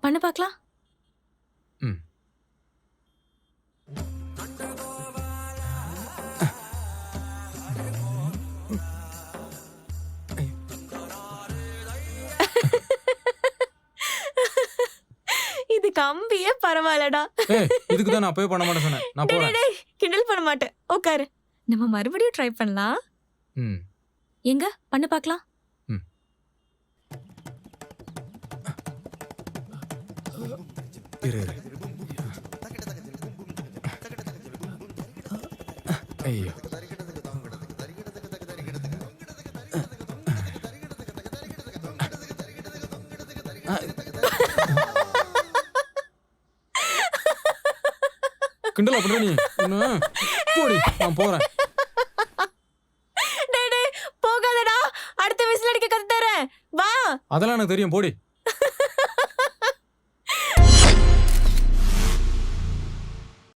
பண்ணு பார்க்கலாம். ம். இது கம்பியே பரவாயில்லடா. ஏய் இதுக்கு தான் நான் அப்பவே பண்ண மாட்டேன் சொன்னேன். நான் டேய், போறேன். டேய், கிண்டல் பண்ண மாட்டேன். உட்காரு. நம்ம மறுபடியும் ட்ரை பண்ணலாம். ம். எங்க பண்ணு பார்க்கலாம். ம். இரு இரு. ஐயோ. கிண்டலா பண்ற நீ? போடி, நான் போறேன். டேய், டேய், போகாதடா. அடுத்த விசில் அடிக்க கத்து தரேன். வா. அதெல்லாம் எனக்கு தெரியும், போடி.